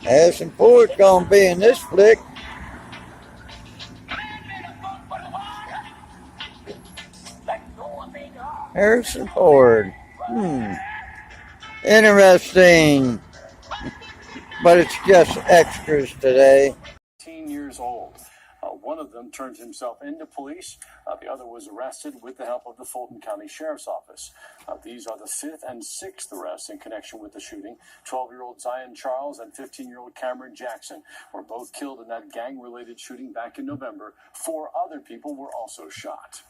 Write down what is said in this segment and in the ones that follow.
Harrison Ford's gonna be in this flick. Harrison Ford. Interesting. But it's just extras today. 18 years old. One of them turned himself into police. The other was arrested with the help of the Fulton County Sheriff's Office. These are the fifth and sixth arrests in connection with the shooting. 12-year-old Zion Charles and 15-year-old Cameron Jackson were both killed in that gang-related shooting back in November. 4 other people were also shot.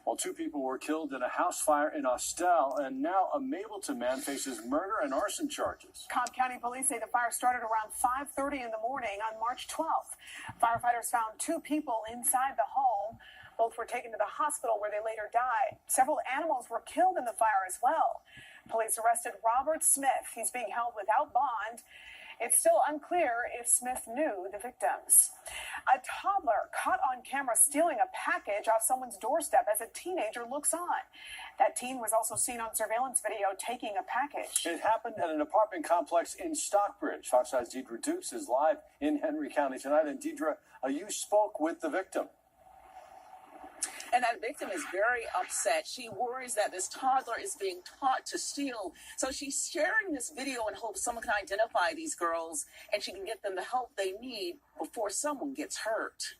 Well, 2 people were killed in a house fire in Austell, and now a Mableton man faces murder and arson charges. Cobb County police say the fire started around 5:30 in the morning on March 12th. Firefighters found 2 people inside the home. Both were taken to the hospital where they later died. Several animals were killed in the fire as well. Police arrested Robert Smith. He's being held without bond. It's still unclear if Smith knew the victims. A toddler caught on camera stealing a package off someone's doorstep as a teenager looks on. That teen was also seen on surveillance video taking a package. It happened at an apartment complex in Stockbridge. Fox 5's Deidre Dukes is live in Henry County tonight. And Deidre, you spoke with the victim. And that victim is very upset. She worries that this toddler is being taught to steal. So she's sharing this video in hopes someone can identify these girls and she can get them the help they need before someone gets hurt.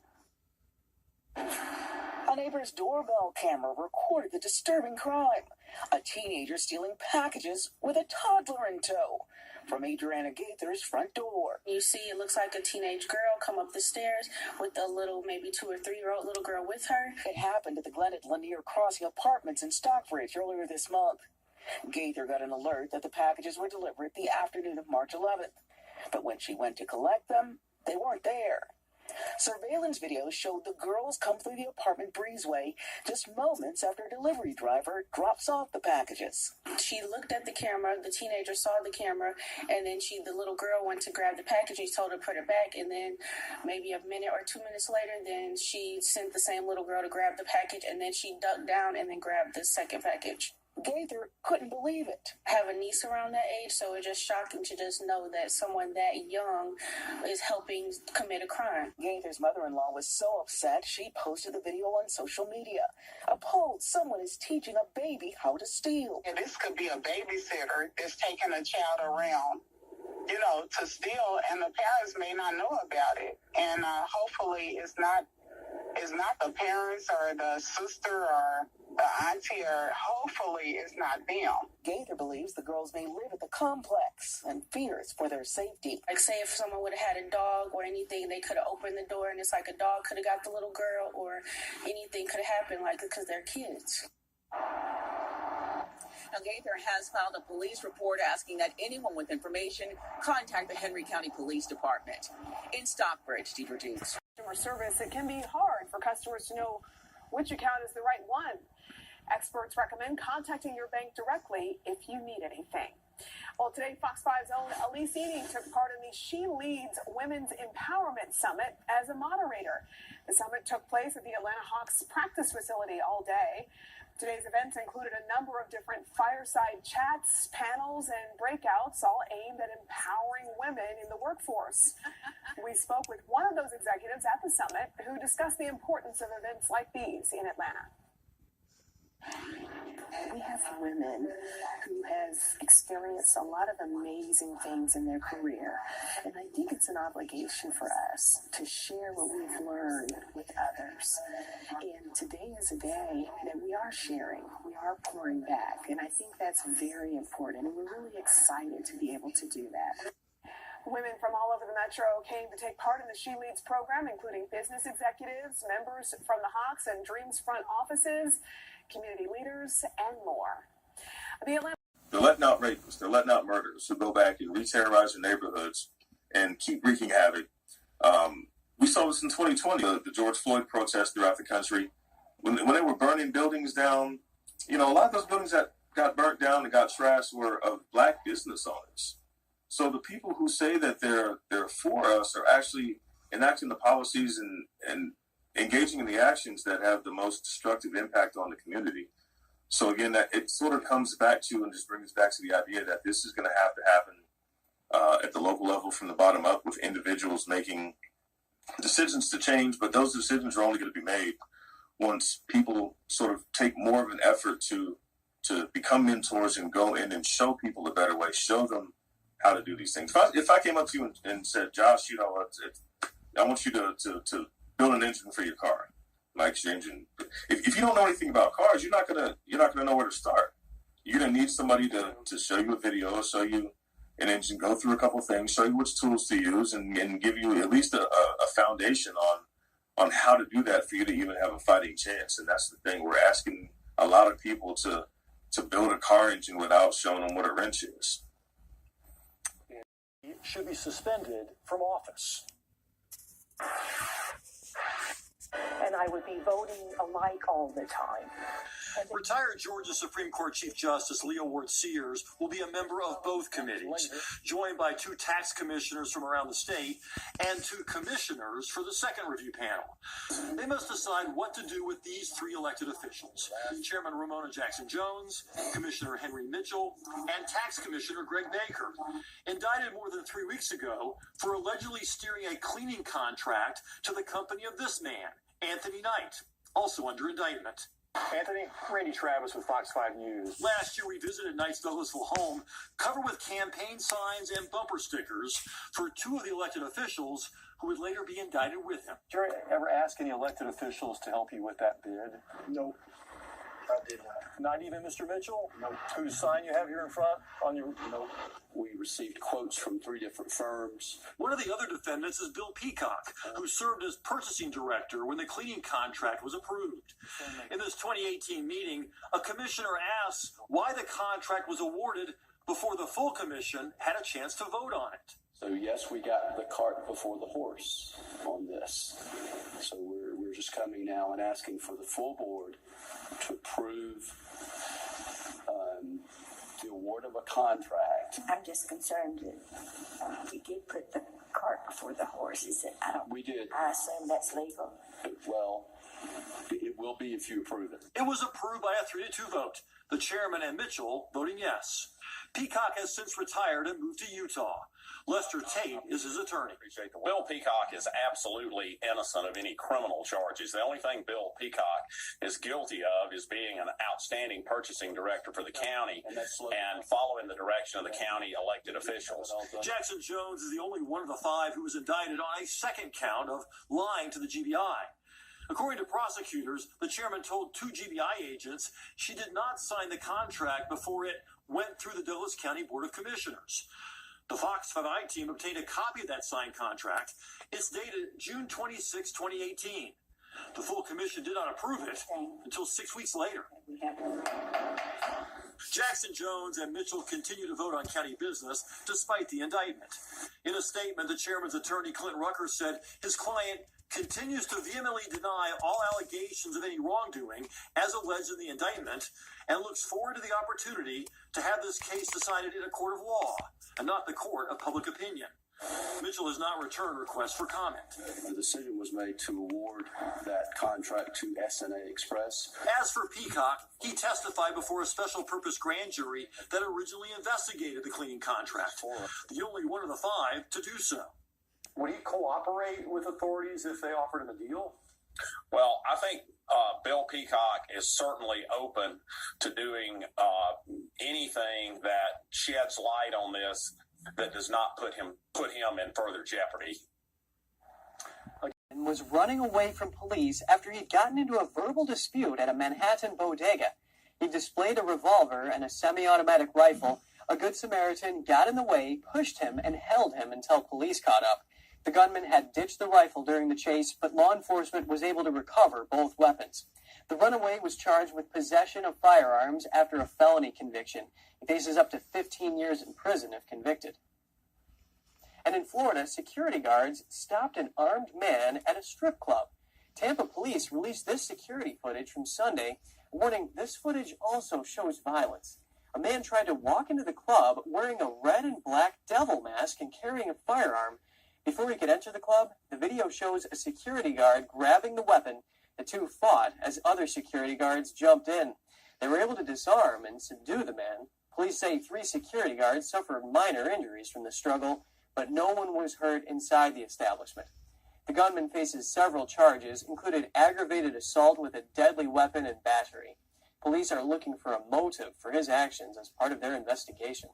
A neighbor's doorbell camera recorded the disturbing crime. A teenager stealing packages with a toddler in tow from Adriana Gaither's front door. You see, it looks like a teenage girl come up the stairs with a little, maybe 2 or 3-year-old little girl with her. It happened at the Glenn at Lanier Crossing Apartments in Stockbridge earlier this month. Gaither got an alert that the packages were delivered the afternoon of March 11th. But when she went to collect them, they weren't there. Surveillance video showed the girls come through the apartment breezeway just moments after a delivery driver drops off the packages. She looked at the camera, the teenager saw the camera, and then the little girl went to grab the package. He told her to put it back, and then maybe a minute or 2 minutes later, then she sent the same little girl to grab the package, and then she ducked down and then grabbed the second package. Gaither couldn't believe it. I have a niece around that age, so it's just shocking to just know that someone that young is helping commit a crime. Gaither's mother-in-law was so upset, she posted the video on social media. Appalled, someone is teaching a baby how to steal. And this could be a babysitter that's taking a child around, to steal, and the parents may not know about it. And hopefully it's not the parents or the sister or the auntie, or hopefully it's not them. Gaither believes the girls may live at the complex and fears for their safety. Like, say if someone would have had a dog or anything, they could have opened the door and it's like a dog could have got the little girl, or anything could have happened, like, because they're kids. Now, Gaither has filed a police report asking that anyone with information contact the Henry County Police Department. In Stockbridge, Deidre Dukes. Customer service, it can be hard for customers to know which account is the right one. Experts recommend contacting your bank directly if you need anything. Well, today, Fox 5's own Elise Eady took part in the She Leads Women's Empowerment Summit as a moderator. The summit took place at the Atlanta Hawks practice facility all day. Today's event included a number of different fireside chats, panels, and breakouts, all aimed at empowering women in the workforce. We spoke with one of those executives at the summit who discussed the importance of events like these in Atlanta. We have women who have experienced a lot of amazing things in their career, and I think it's an obligation for us to share what we've learned with others. And today is a day that we are sharing, we are pouring back, and I think that's very important, and we're really excited to be able to do that. Women from all over the metro came to take part in the She Leads program, including business executives, members from the Hawks and Dreams front offices, community leaders, and more. They're letting out rapists, they're letting out murderers who go back and re-terrorize their neighborhoods and keep wreaking havoc. We saw this in 2020, the George Floyd protests throughout the country. When they were burning buildings down, a lot of those buildings that got burnt down and got trashed were of Black business owners. So the people who say that they're for us are actually enacting the policies and engaging in the actions that have the most destructive impact on the community. So again, that it sort of comes back to and just brings back to the idea that this is going to happen at the local level from the bottom up with individuals making decisions to change, but those decisions are only going to be made once people sort of take more of an effort to become mentors and go in and show people a better way, show them how to do these things. If I came up to you and said, Josh, I want you to build an engine for your car, like your engine. If you don't know anything about cars, you're not gonna know where to start. You're gonna need somebody to show you a video, show you an engine, go through a couple things, show you which tools to use, and give you at least a foundation on how to do that for you to even have a fighting chance. And that's the thing. We're asking a lot of people to build a car engine without showing them what a wrench is. He should be suspended from office. And I would be voting alike all the time. Retired Georgia Supreme Court Chief Justice Leah Ward Sears will be a member of both committees, joined by 2 tax commissioners from around the state and 2 commissioners for the second review panel. They must decide what to do with these 3 elected officials: Chairman Ramona Jackson Jones, Commissioner Henry Mitchell, and Tax Commissioner Greg Baker, indicted more than 3 weeks ago for allegedly steering a cleaning contract to the company of this man, Anthony Knight, also under indictment. Anthony, Randy Travis with Fox 5 News. Last year, we visited Knight's Douglasville home, covered with campaign signs and bumper stickers for 2 of the elected officials who would later be indicted with him. Did you ever ask any elected officials to help you with that bid? No, I did not. Not even Mr. Mitchell? No. Whose sign you have here in front on your... No. We received quotes from 3 different firms. One of the other defendants is Bill Peacock, who served as purchasing director when the cleaning contract was approved. In this 2018 meeting, a commissioner asks why the contract was awarded before the full commission had a chance to vote on it. So yes, we got the cart before the horse on this. So we're just coming now and asking for the full board to approve the award of a contract. I'm just concerned that we did put the cart before the horse. We did. I assume that's legal. Well, it will be if you approve it. It was approved by a 3-2 vote, the chairman and Mitchell voting yes. Peacock has since retired and moved to Utah. Lester Tate is his attorney. Bill Peacock is absolutely innocent of any criminal charges. The only thing Bill Peacock is guilty of is being an outstanding purchasing director for the county and following the direction of the county elected officials. Jackson Jones is the only one of the 5 who was indicted on a second count of lying to the GBI. According to prosecutors, the chairman told 2 GBI agents she did not sign the contract before it went through the Douglas County Board of Commissioners. The Fox 5i team obtained a copy of that signed contract. It's dated June 26, 2018. The full commission did not approve it until 6 weeks later. Jackson Jones and Mitchell continue to vote on county business despite the indictment. In a statement, the chairman's attorney, Clint Rucker, said his client continues to vehemently deny all allegations of any wrongdoing as alleged in the indictment and looks forward to the opportunity to have this case decided in a court of law and not the court of public opinion. Mitchell has not returned requests for comment. The decision was made to award that contract to SNA Express. As for Peacock, he testified before a special purpose grand jury that originally investigated the cleaning contract, the only one of the 5 to do so. Would he cooperate with authorities if they offered him a deal? Well, I think Bill Peacock is certainly open to doing anything that sheds light on this that does not put him in further jeopardy. Was running away from police after he'd gotten into a verbal dispute at a Manhattan bodega. He displayed a revolver and a semi-automatic rifle. A Good Samaritan got in the way, pushed him, and held him until police caught up. The gunman had ditched the rifle during the chase, but law enforcement was able to recover both weapons. The runaway was charged with possession of firearms after a felony conviction. He faces up to 15 years in prison if convicted. And in Florida, security guards stopped an armed man at a strip club. Tampa police released this security footage from Sunday, warning this footage also shows violence. A man tried to walk into the club wearing a red and black devil mask and carrying a firearm. Before he could enter the club, the video shows a security guard grabbing the weapon. The 2 fought as other security guards jumped in. They were able to disarm and subdue the man. Police say 3 security guards suffered minor injuries from the struggle, but no one was hurt inside the establishment. The gunman faces several charges, including aggravated assault with a deadly weapon and battery. Police are looking for a motive for his actions as part of their investigation.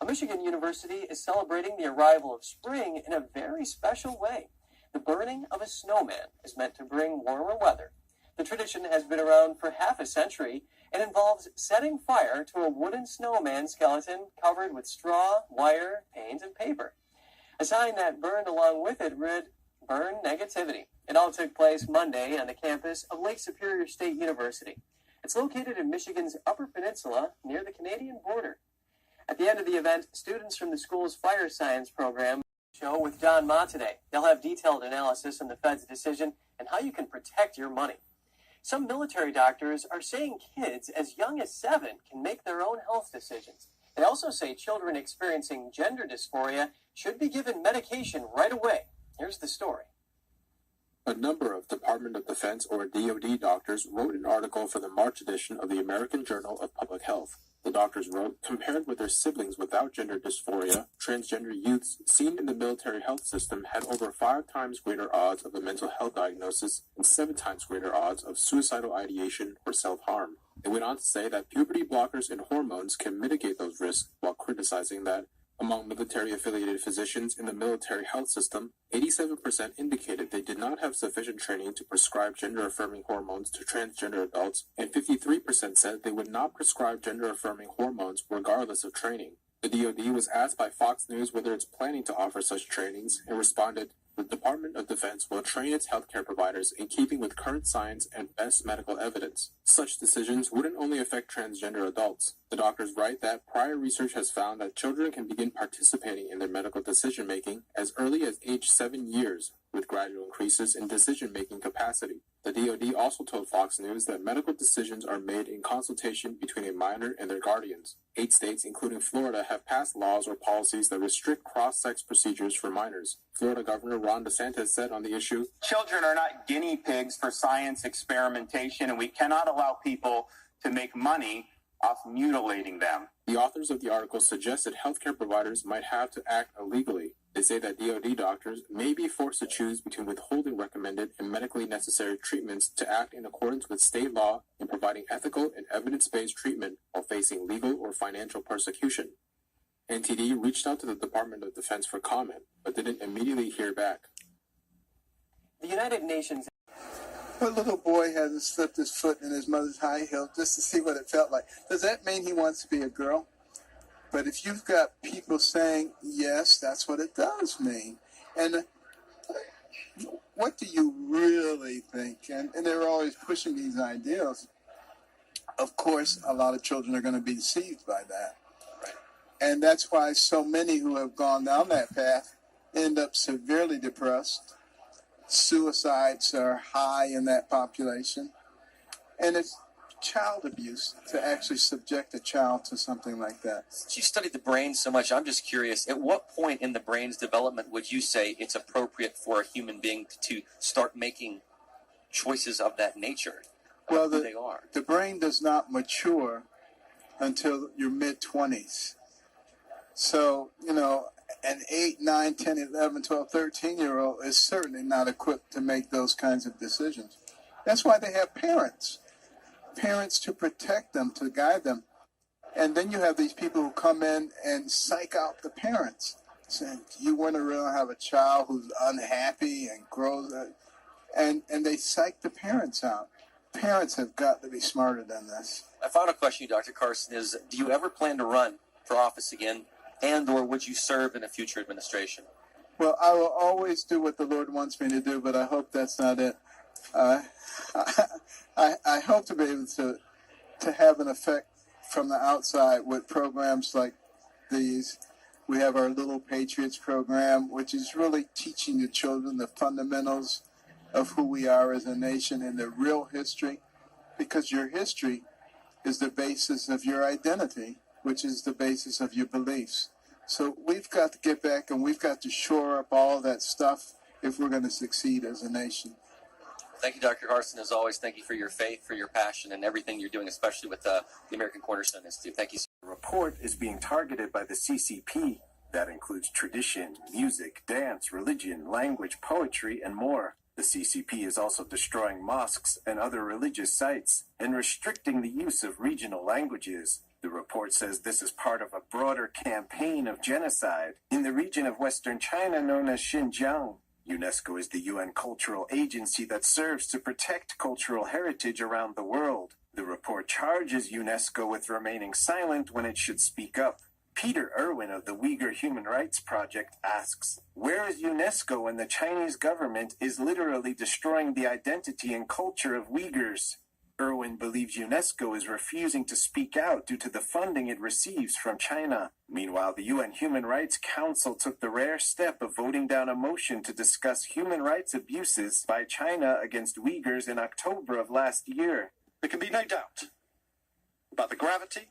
A Michigan university is celebrating the arrival of spring in a very special way. The burning of a snowman is meant to bring warmer weather. The tradition has been around for half a century and involves setting fire to a wooden snowman skeleton covered with straw, wire, paint, and paper. A sign that burned along with it read, "Burn Negativity." It all took place Monday on the campus of Lake Superior State University. It's located in Michigan's Upper Peninsula near the Canadian border. At the end of the event, students from the school's fire science program show with John Ma today. They'll have detailed analysis on the Fed's decision and how you can protect your money. Some military doctors are saying kids as young as 7 can make their own health decisions. They also say children experiencing gender dysphoria should be given medication right away. Here's the story. A number of Department of Defense or DoD doctors wrote an article for the March edition of the American Journal of Public Health. The doctors wrote, compared with their siblings without gender dysphoria, transgender youths seen in the military health system had over 5 times greater odds of a mental health diagnosis and 7 times greater odds of suicidal ideation or self-harm. They went on to say that puberty blockers and hormones can mitigate those risks, while criticizing that among military-affiliated physicians in the military health system, 87% indicated they did not have sufficient training to prescribe gender-affirming hormones to transgender adults, and 53% said they would not prescribe gender-affirming hormones regardless of training. The DoD was asked by Fox News whether it's planning to offer such trainings, and responded, "The Department of Defense will train its healthcare providers in keeping with current science and best medical evidence. Such decisions wouldn't only affect transgender adults." The doctors write that prior research has found that children can begin participating in their medical decision-making as early as age 7 years, with gradual increases in decision-making capacity. The DoD also told Fox News that medical decisions are made in consultation between a minor and their guardians. 8 states, including Florida, have passed laws or policies that restrict cross-sex procedures for minors. Florida Governor Ron DeSantis said on the issue, "Children are not guinea pigs for science experimentation, and we cannot allow people to make money off mutilating them." The authors of the article suggested healthcare providers might have to act illegally. They say that DoD doctors may be forced to choose between withholding recommended and medically necessary treatments to act in accordance with state law and providing ethical and evidence-based treatment while facing legal or financial persecution. NTD reached out to the Department of Defense for comment, but didn't immediately hear back. The United Nations. What little boy hasn't slipped his foot in his mother's high heel just to see what it felt like? Does that mean he wants to be a girl? But if you've got people saying, yes, that's what it does mean. And what do you really think? And they're always pushing these ideals. Of course, a lot of children are going to be deceived by that. Right. And that's why so many who have gone down that path end up severely depressed. Suicides are high in that population. And it's child abuse to actually subject a child to something like that. Since you studied the brain so much, I'm just curious, at what point in the brain's development would you say it's appropriate for a human being to start making choices of that nature? Well, the brain does not mature until your mid-20s. So, an 8, 9, 10, 11, 12, 13-year-old is certainly not equipped to make those kinds of decisions. That's why they have parents to protect them, to guide them. And then you have these people who come in and psych out the parents, saying, you want to really have a child who's unhappy and grows up, and they psych the parents out. Parents have got to be smarter than this. My final question to you, Dr. Carson, is do you ever plan to run for office again, and or would you serve in a future administration? Well, I will always do what the Lord wants me to do, but I hope that's not it. I hope to be able to have an effect from the outside with programs like these. We have our Little Patriots program, which is really teaching the children the fundamentals of who we are as a nation and the real history, because your history is the basis of your identity, which is the basis of your beliefs. So we've got to get back and we've got to shore up all that stuff if we're going to succeed as a nation. Thank you, Dr. Carson. As always, thank you for your faith, for your passion, and everything you're doing, especially with the American Cornerstone Institute. Thank you, sir. The report is being targeted by the CCP. That includes tradition, music, dance, religion, language, poetry, and more. The CCP is also destroying mosques and other religious sites and restricting the use of regional languages. The report says this is part of a broader campaign of genocide in the region of Western China known as Xinjiang. UNESCO is the UN cultural agency that serves to protect cultural heritage around the world. The report charges UNESCO with remaining silent when it should speak up. Peter Irwin of the Uyghur Human Rights Project asks, where is UNESCO when the Chinese government is literally destroying the identity and culture of Uyghurs? Irwin believes UNESCO is refusing to speak out due to the funding it receives from China. Meanwhile, the UN Human Rights Council took the rare step of voting down a motion to discuss human rights abuses by China against Uyghurs in October of last year. There can be no doubt about the gravity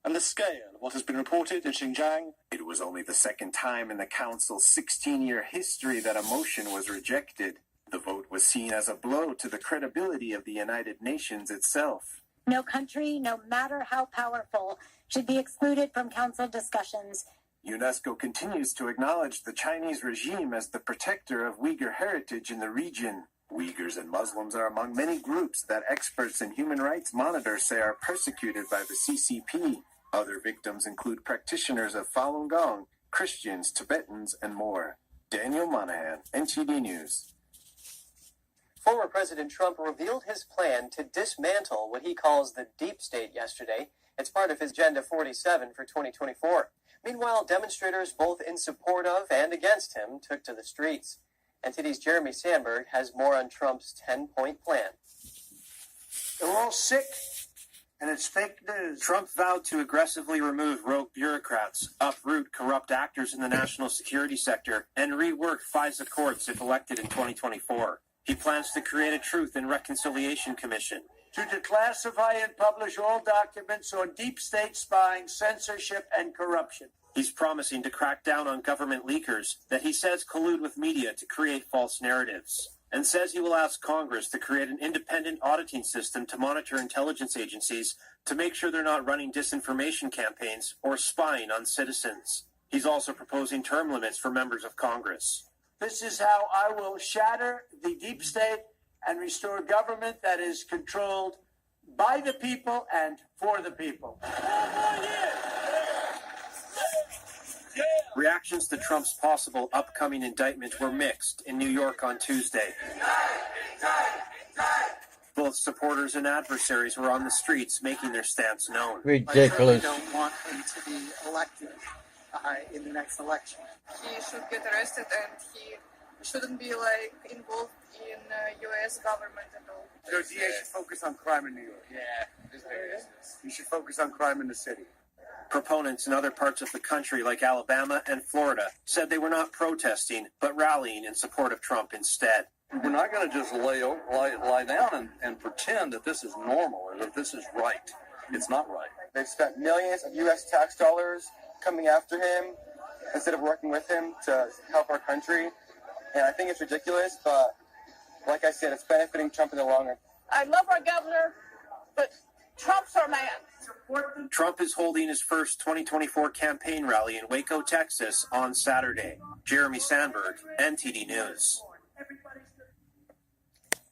and the scale of what has been reported in Xinjiang. It was only the second time in the Council's 16-year history that a motion was rejected. The vote was seen as a blow to the credibility of the United Nations itself. No country, no matter how powerful, should be excluded from Council discussions. UNESCO continues to acknowledge the Chinese regime as the protector of Uyghur heritage in the region. Uyghurs and Muslims are among many groups that experts in human rights monitor say are persecuted by the CCP. Other victims include practitioners of Falun Gong, Christians, Tibetans, and more. Daniel Monahan, NTD News. Former President Trump revealed his plan to dismantle what he calls the deep state yesterday. It's part of his Agenda 47 for 2024. Meanwhile, demonstrators both in support of and against him took to the streets. NTD's Jeremy Sandberg has more on Trump's 10-point plan. They're all sick, and it's fake news. Trump vowed to aggressively remove rogue bureaucrats, uproot corrupt actors in the national security sector, and rework FISA courts if elected in 2024. He plans to create a Truth and Reconciliation Commission to declassify and publish all documents on deep state spying, censorship, and corruption. He's promising to crack down on government leakers that he says collude with media to create false narratives, and says he will ask Congress to create an independent auditing system to monitor intelligence agencies to make sure they're not running disinformation campaigns or spying on citizens. He's also proposing term limits for members of Congress. This is how I will shatter the deep state and restore government that is controlled by the people and for the people. Reactions to Trump's possible upcoming indictment were mixed in New York on Tuesday. Both supporters and adversaries were on the streets making their stance known. Ridiculous. I don't want him to be elected in the next election. He should get arrested and he shouldn't be involved in U.S. government at all. The DA should focus on crime in New York. Yeah. You should focus on crime in the city. Proponents in other parts of the country, like Alabama and Florida, said they were not protesting, but rallying in support of Trump instead. We're not going to just lie down and pretend that this is normal or that this is right. It's not right. They've spent millions of U.S. tax dollars coming after him instead of working with him to help our country. And I think it's ridiculous, but like I said, it's benefiting Trump in the long run. I love our governor, but Trump's our man. Trump is holding his first 2024 campaign rally in Waco, Texas on Saturday. Jeremy Sandberg, NTD News.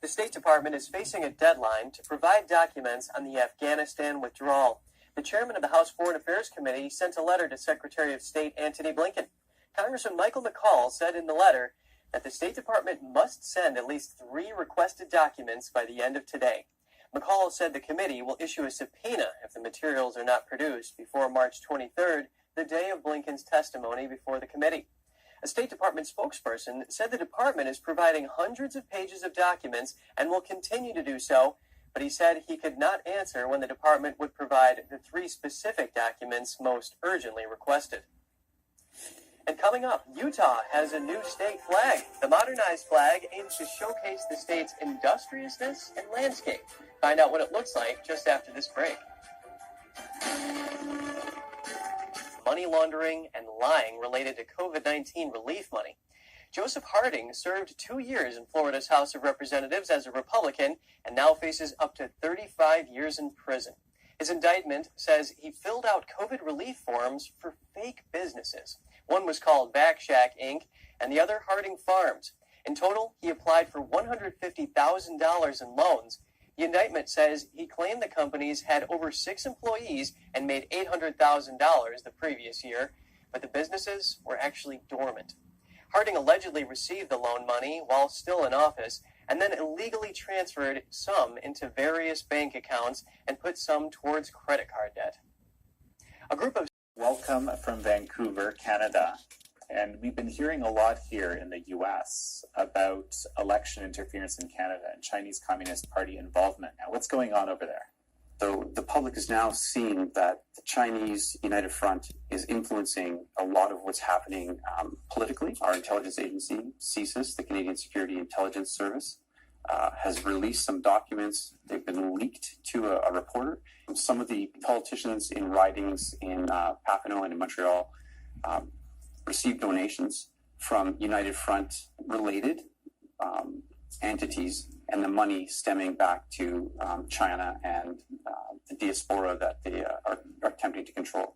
The State Department is facing a deadline to provide documents on the Afghanistan withdrawal. The chairman of the House Foreign Affairs Committee sent a letter to Secretary of State Antony Blinken. Congressman Michael McCall said in the letter that the State Department must send at least 3 requested documents by the end of today. McCall said the committee will issue a subpoena if the materials are not produced before March 23rd, the day of Blinken's testimony before the committee. A State Department spokesperson said the department is providing hundreds of pages of documents and will continue to do so, but he said he could not answer when the department would provide the 3 specific documents most urgently requested. And coming up, Utah has a new state flag. The modernized flag aims to showcase the state's industriousness and landscape. Find out what it looks like just after this break. Money laundering and lying related to COVID-19 relief money. Joseph Harding served 2 years in Florida's House of Representatives as a Republican and now faces up to 35 years in prison. His indictment says he filled out COVID relief forms for fake businesses. One was called Back Shack Inc., and the other Harding Farms. In total, he applied for $150,000 in loans. The indictment says he claimed the companies had over 6 employees and made $800,000 the previous year, but the businesses were actually dormant. Harding allegedly received the loan money while still in office and then illegally transferred some into various bank accounts and put some towards credit card debt. A group of Welcome from Vancouver, Canada. And we've been hearing a lot here in the U.S. about election interference in Canada and Chinese Communist Party involvement. Now, what's going on over there? So the public is now seeing that the Chinese United Front is influencing a lot of what's happening politically. Our intelligence agency, CSIS, the Canadian Security Intelligence Service, has released some documents. They've been leaked to a reporter. Some of the politicians in ridings in Papineau and in Montreal received donations from United Front related entities, and the money stemming back to China and the diaspora that they are attempting to control.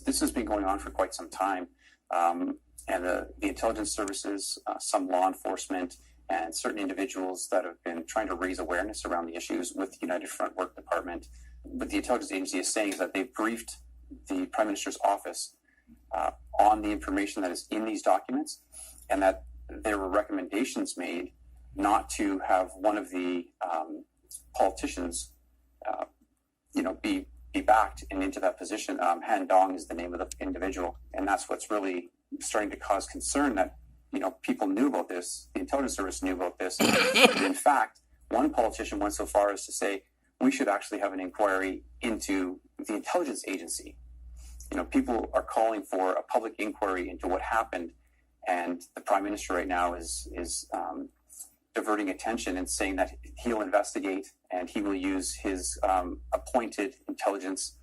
This has been going on for quite some time, and the intelligence services, some law enforcement, and certain individuals that have been trying to raise awareness around the issues with the United Front Work Department. What the intelligence agency is saying is that they've briefed the Prime Minister's office on the information that is in these documents, and that there were recommendations made not to have one of the politicians, be backed and into that position. Han Dong is the name of the individual, and that's what's really starting to cause concern that, people knew about this, the intelligence service knew about this. And in fact, one politician went so far as to say, we should actually have an inquiry into the intelligence agency. People are calling for a public inquiry into what happened, and the Prime Minister right now is diverting attention and saying that he'll investigate and he will use his appointed intelligence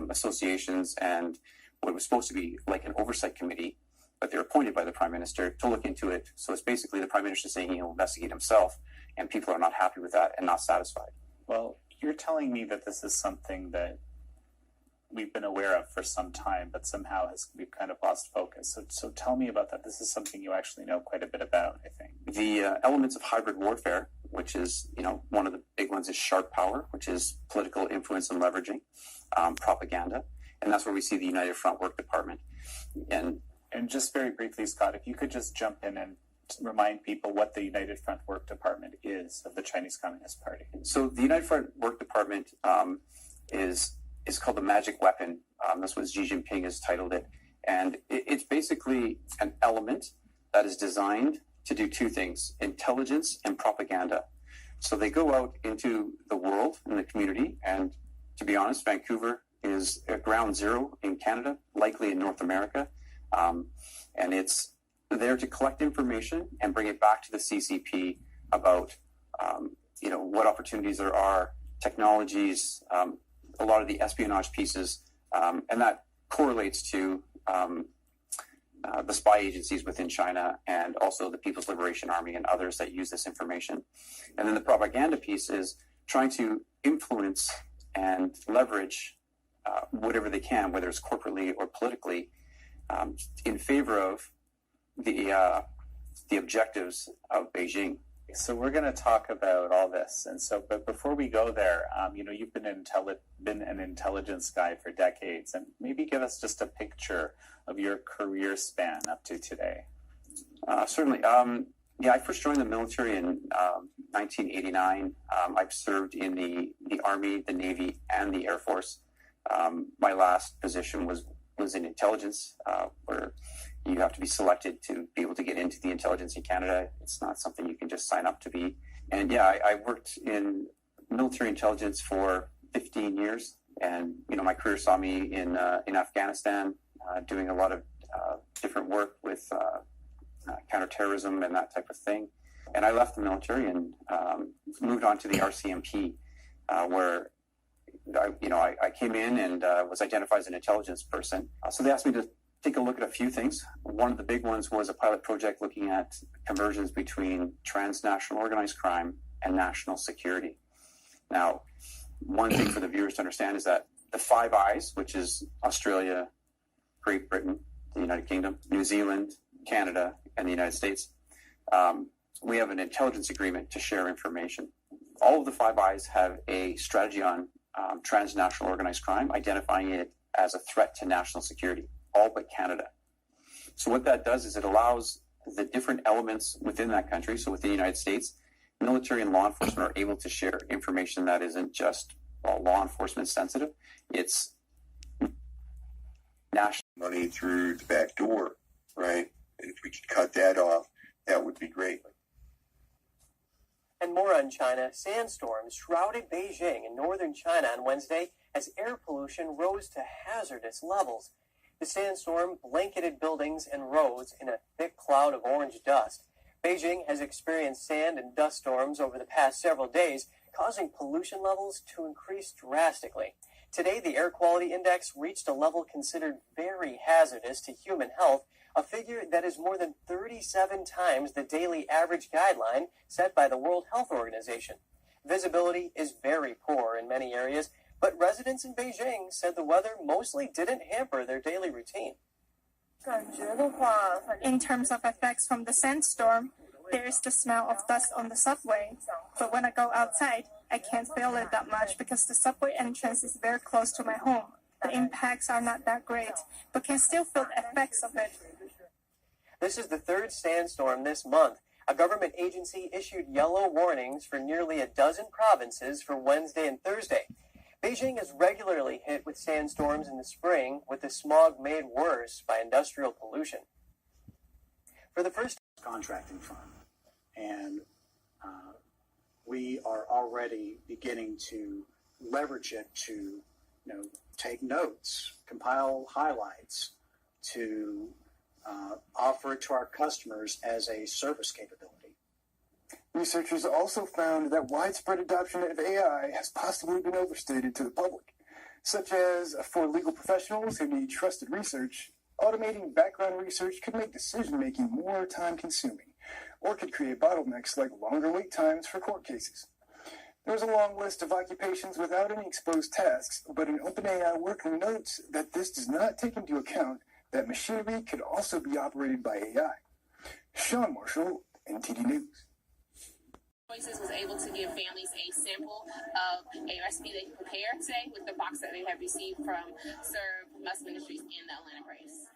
associations and what was supposed to be like an oversight committee, but they're appointed by the Prime Minister to look into it. So it's basically the Prime Minister saying he'll investigate himself, and people are not happy with that and not satisfied. Well, you're telling me that this is something that we've been aware of for some time, but somehow we've kind of lost focus. So tell me about that. This is something you actually know quite a bit about, I think. The elements of hybrid warfare, which is, one of the big ones is sharp power, which is political influence and leveraging, propaganda. And that's where we see the United Front Work Department. And just very briefly, Scott, if you could just jump in and remind people what the United Front Work Department is of the Chinese Communist Party. So the United Front Work Department is called the Magic Weapon. That's what Xi Jinping has titled it. And it's basically an element that is designed to do two things, intelligence and propaganda. So they go out into the world and the community, and to be honest, Vancouver is at ground zero in Canada, likely in North America. And it's there to collect information and bring it back to the CCP about, what opportunities there are, technologies, a lot of the espionage pieces, and that correlates to the spy agencies within China and also the People's Liberation Army and others that use this information. And then the propaganda piece is trying to influence and leverage whatever they can, whether it's corporately or politically, in favor of the objectives of Beijing. So we're going to talk about all this, but before we go there, you've been an intelligence guy for decades, and maybe give us just a picture of your career span up to today. Certainly. I first joined the military in 1989. I've served in the Army, the Navy, and the Air Force. My last position was in intelligence, where you have to be selected to be able to get into the intelligence in Canada. It's not something you can just sign up to be. And I worked in military intelligence for 15 years. And, my career saw me in Afghanistan, doing a lot of different work with counterterrorism and that type of thing. And I left the military and moved on to the RCMP, where I came in and was identified as an intelligence person. So they asked me to take a look at a few things. One of the big ones was a pilot project looking at conversions between transnational organized crime and national security. Now, one thing for the viewers to understand is that the Five Eyes, which is Australia, Great Britain, the United Kingdom, New Zealand, Canada, and the United States, we have an intelligence agreement to share information. All of the Five Eyes have a strategy on transnational organized crime, identifying it as a threat to national security, all but Canada. So what that does is it allows the different elements within that country, so within the United States, military and law enforcement are able to share information that isn't just law enforcement sensitive. It's national. Money through the back door, right? And if we could cut that off, that would be great. And more on China. Sandstorms shrouded Beijing in northern China on Wednesday as air pollution rose to hazardous levels. The sandstorm blanketed buildings and roads in a thick cloud of orange dust. Beijing has experienced sand and dust storms over the past several days, causing pollution levels to increase drastically. Today, the air quality index reached a level considered very hazardous to human health, a figure that is more than 37 times the daily average guideline set by the World Health Organization. Visibility is very poor in many areas, but residents in Beijing said the weather mostly didn't hamper their daily routine. In terms of effects from the sandstorm, there is the smell of dust on the subway. But when I go outside, I can't feel it that much because the subway entrance is very close to my home. The impacts are not that great, but can still feel the effects of it. This is the third sandstorm this month. A government agency issued yellow warnings for nearly a dozen provinces for Wednesday and Thursday. Beijing is regularly hit with sandstorms in the spring, with the smog made worse by industrial pollution. For the first contracting firm, and we are already beginning to leverage it to, take notes, compile highlights, to offer it to our customers as a service capability. Researchers also found that widespread adoption of AI has possibly been overstated to the public, such as for legal professionals who need trusted research. Automating background research could make decision-making more time-consuming, or could create bottlenecks like longer wait times for court cases. There's a long list of occupations without any exposed tasks, but an OpenAI worker notes that this does not take into account that machinery could also be operated by AI. Sean Marshall, NTD News. Voices was able to give families a sample of a recipe they can prepare today with the box that they have received from Serve Musk Ministries in the Atlanta Braves.